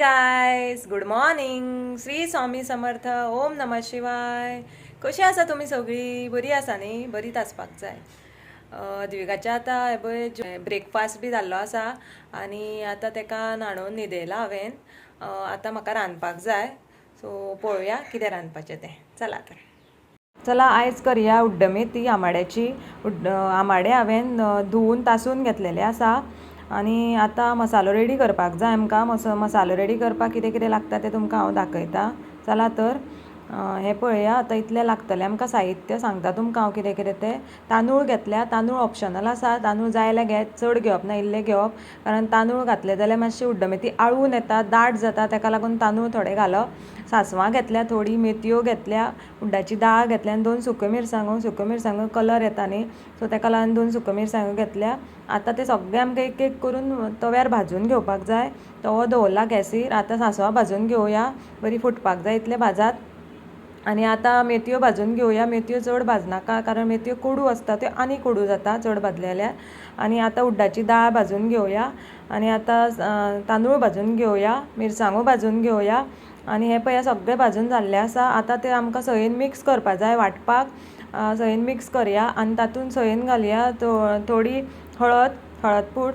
Guys, good morning. Shri Swami Samarth. ओम नमः शिवाय. कशी आसा तुमी सगळी? बरी आसा न्ही? बरीच आसपाक जाय. द्विगाच्या आतां हे पळय ब्रेकफास्ट बी जाल्लो आसा आनी आतां ताका न्हाणोवन न्हिदयला हांवें. आतां म्हाका रांदपाक जाय, सो पळोवया कितें रांदपाचें तें. चला तर. चला आयज करया उड्डमेथी आमाड्याची. आमाडे हांवें धुवून तासून घेतलेले आसा आनी आतां मसालो रेडी करपाक जाय आमकां. मसालो रेडी करपाक कितें कितें लागता तें तुमकां हांव दाखयतां. चला तर हें पळया. आतां इतलें लागतलें आमकां साहित्य. सांगता तुमकां हांव कितें कितें तें. तांदूळ घेतल्या. तांदूळ ऑप्शनल आसा. तांदूळ जाय जाल्यार घेत, चड घेवप ना, इल्ले घेवप. कारण तांदूळ घातले जाल्यार मातशी उड्डमेथी आळून येता, दाट जाता, ताका लागून तांदूळ थोडे घालप. सासवां घेतल्या थोडी, मेथयो घेतल्या, उड्डाची दाळ घेतल्या आनी 2 सुक्यो मिरसांगो कलर येता न्ही, सो ताका लागून 2 सुक्यो मिरसांगो घेतल्या. आतां ते सगळे आमकां एक एक करून तव्यार भाजून घेवपाक जाय. तवो दवरला गॅसीर. आतां सांसवां भाजून घेवया. बरी फुटपाक जाय इतले भाजात. आनी आतां मेथयो भाजून घेवया. मेथयो चड भाजनाका, कारण मेथयो कोडू आसता, त्यो आनी कोडू जाता चड भाजले जाल्यार. आनी आतां उड्डाची दाळ भाजून घेवया. आनी आतां तांदूळ भाजून घेवया, मिरसांगो भाजून घेवया. आनी हे पळय सगळें भाजून जाल्लें आसा. आतां तें आमकां सयेन मिक्स करपाक जाय वांटपाक. सयेन मिक्स करया आनी तातूंत सयेन घालया थोडी हळद पूड,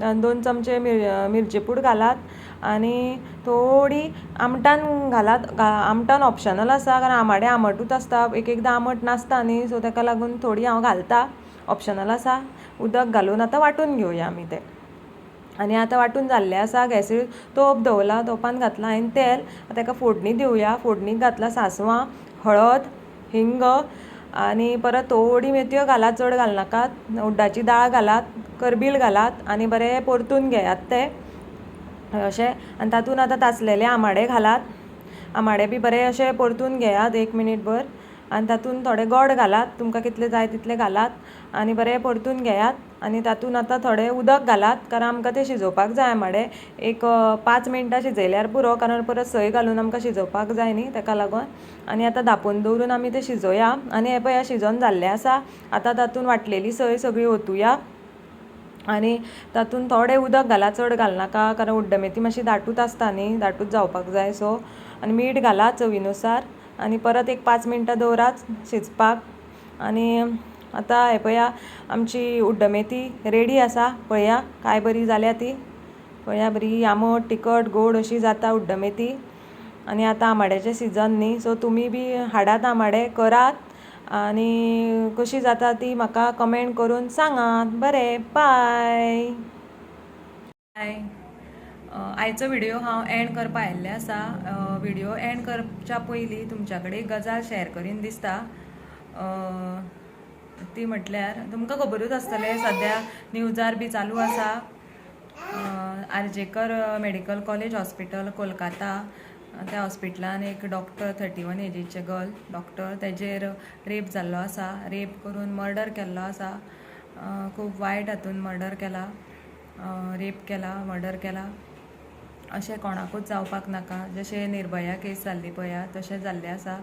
2 चमचे मिरची पूड घालात आनी थोडी आमटान घालात. आमटान ऑप्शनल आसा, कारण आमाडे आमटूच आसता, एक एकदां आमट नासता न्ही, सो ताका लागून थोडी हांव घालतां. ऑप्शनल आसा. उदक घालून आतां वांटून घेवया आमी तें. आनी आतां वांटून जाल्लें आसा. गॅसीर तोप दवरला, तोपान घातला हांवें तेल. ताका फोडणी दिवया. फोडणीक घातला सांसवां, हळद, हिंग आनी परत थोडी मेथयो घालात, चड घालनाकात. उड्डाची दाळ घालात, करबील घालात आनी बरें परतून घेयात तें अशें. आनी तातूंत आतां तासलेले आमाडे घालात. आमाडे बी बरें अशें परतून घेयात 1 मिनीट भर. आनी तातूंत थोडे गोड घालात, तुमकां कितले जाय तितले घालात आनी बरें परतून घेयात. आनी तातूंत आतां थोडें उदक घालात, कारण आमकां तें शिजोवपाक जाय आमाडे. एक 5 मिनटां शिजयल्यार पुरो, कारण परत सय घालून आमकां शिजोवपाक जाय न्ही, ताका लागून. आनी आतां धांपून दवरून आमी तें शिजोवया. आनी हें पळय शिजोवन जाल्लें आसा. आतां तातूंत वाटलेली सय सगळी ओतुया आनी तातूंत थोडें उदक घालात, चड घालनाका, कारण उड्डमेथी मातशी दाटूच आसता न्ही, दाटूच जावपाक जाय सो. आनी मीठ घालात चवीनुसार आनी परत एक 5 मिनटां दवरात शिजपाक. आनी आतां हें पळया आमची उड्डमेथी रेडी आसा. पळया काय बरी जाल्या ती. पळया बरी आंबट, तिखट, गोड अशी जाता उड्डमेथी. आनी आतां आमाड्याचें सिजन न्ही, सो तुमी बी हाडात आमाडे, करात आनी कशी जाता ती म्हाका कमेंट करून सांगात. बरें, बाय. आयचो व्हिडिओ हांव एंड करपा आयिल्लें आसा. व्हिडिओ एंड करच्या पयलीं तुमच्या कडेन एक गजाल शेअर करीन दिसता. ती म्हटल्यार तुमकां खबरूच आसतलें, सद्या न्यूजार बी चालू आसा. आर्जेकर मेडिकल कॉलेज हॉस्पिटल कोलकाता, त्या हॉस्पिटलान एक डॉक्टर 31 एजीचे गर्ल डॉक्टर, तेजेर रेप जाल्लो आसा. रेप करून मर्डर केल्लो आसा. खूब वायट हातून मर्डर केला, रेप केला, मर्डर केला. अशें कोणाकूच जावपाक नाका. जशें निर्भया केस जाल्ली पळया तशें जाल्लें आसा.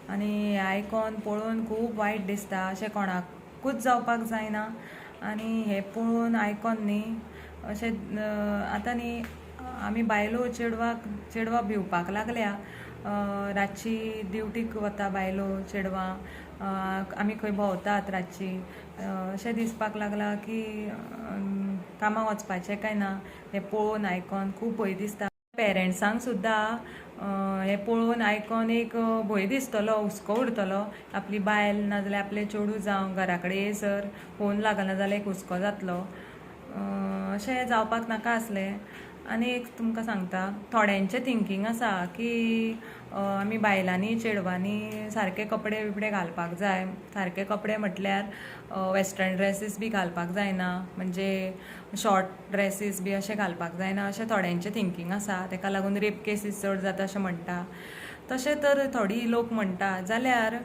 आनी हें आयकॉन पळोवन खूब वायट दिसता. अशें कोणाकूच जावपाक जायना. आनी हें पळोवन आयकॉन न्ही अशें आतां न्ही आमी बायलो चेडवां भिवपाक लागल्या. रातची ड्युटीक वता बायलो चेडवां, आमी खंय भोंवतात रातची, अशें दिसपाक लागलां की कामां वचपाचें काय ना. हें पळोवन आयकॉन खूब भंय दिसता. पेरंट्सांक सुद्दां हें पळोवन आयकॉन एक भंय दिसतलो, हुस्को उरतलो. आपली बायल नाजाल्यार आपलें चेडूं जावं घरा कडेन येयसर फोन लागना जाल्यार एक हुस्को जातलो. अशें जावपाक नाका आसलें. आनी एक तुमकां सांगता, थोड्यांचें थिंकींग आसा की आमी बायलांनी चेडवांनी सारके कपडे बिपडे घालपाक जाय. सारके कपडे म्हटल्यार वेस्टर्न ड्रेसीस बी घालपाक जायना, म्हणजे शॉर्ट ड्रेसीस बी अशें घालपाक जायना, अशें थोड्यांचें थिंकींग आसा. ताका लागून रेप केसीस चड जाता अशें म्हणटा. तशें तर थोडी लोक म्हणटा जाल्यार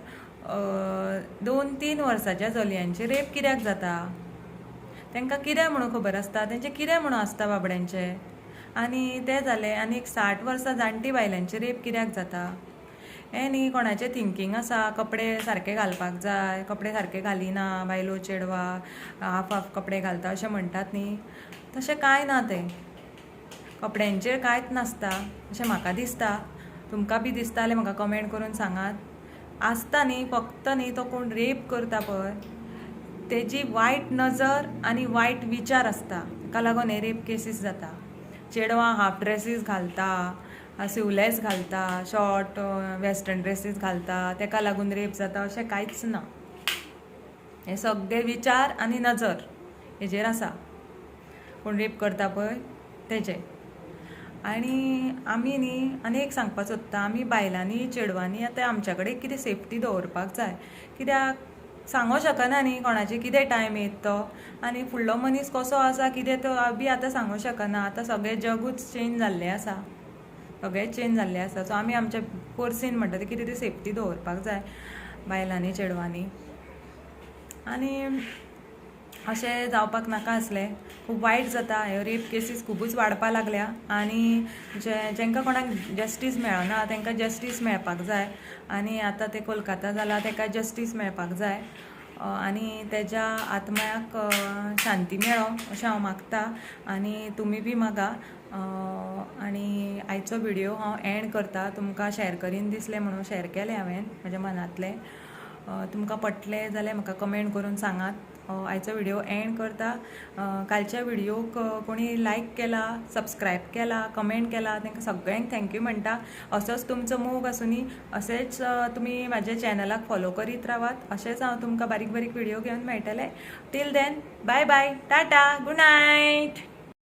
2-3 वर्साच्या चलयांचे रेप कित्याक जाता? तांकां कितें म्हणून खबर आसता? तेंचें कितें म्हणून आसता बाबड्यांचें? आनी तें जालें आनी 60 वर्सां जाणटी बायलांचे रेप कित्याक जाता? हें न्ही कोणाचें थिंकींग आसा. कपडे सारके घालपाक जाय, कपडे सारके घालिना बायलो चेडवां, हाफ कपडे घालता अशें म्हणटात न्ही, तशें कांय ना. तें कपड्यांचेर कांयच नासता अशें म्हाका दिसता. तुमकां बी दिसता जाल्यार म्हाका कमेंट करून सांगात. आसता न्ही फक्त न्ही तो कोण रेप करता पळय तेजी वायट नजर आनी वायट विचार आसता, ताका लागून हे रेप केसीस जाता. चेडवां हाफ ड्रेसीस घालता, सिवलेस घालता, शॉर्ट वेस्टर्न ड्रेसीस घालता, ताका लागून रेप जाता अशें कांयच ना. हे सगळे विचार आनी नजर हेजेर आसा कोण रेप करता पळय तेजे. आनी आमी न्ही आनी एक सांगपाक सोदता, आमी बायलांनी चेडवांनी आतां आमच्या कडेन कितें सेफ्टी दवरपाक जाय. कित्याक सांगूं शकना न्ही कोणाचे कितें टायम येत तो, आनी फुडलो मनीस कसो आसा कितें तो बी आतां सांगूं शकना. आतां सगळें जगूच चेंज जाल्लें आसा, सगळें चेंज जाल्लें आसा. सो आमी आमच्या पर्सीन म्हणटा तें कितें ती सेफ्टी दवरपाक जाय बायलांनी चेडवांनी. आनी अशें जावपाक नाका आसलें. खूब वायट जाता, ह्यो रेप केसीस खुबूच वाडपा लागल्या. आनी जेंकां कोणाक जस्टीस मेळना तांकां जस्टीस मेळपाक जाय. आनी आतां तें कोलकाता जाला ताका जस्टीस मेळपाक जाय आनी तेज्या आत्म्याक शांती मेळो अशें हांव मागतां. आनी तुमी बी मागा. आनी आयचो व्हिडियो हांव एंड करतां. तुमकां शॅर करीन दिसलें म्हणून शॅर केलें हांवें म्हज्या मनांतलें. तुमकां पटलें जाल्यार म्हाका कमेंट करून सांगात. आयचो व्हिडियो एंड करता. कालच्या व्हिडियोक कोणी लायक केला, सबस्क्रायब केला, कमेंट केला तांकां सगळ्यांक थँक्यू म्हणटा. असोच तुमचो मोग आसूं न्ही, अशेंच तुमी म्हाज्या चॅनलाक फॉलो करीत रावात. अशेंच हांव तुमकां बारीक बारीक व्हिडियो घेवन मेळटलें. Till then bye bye, tata, good night.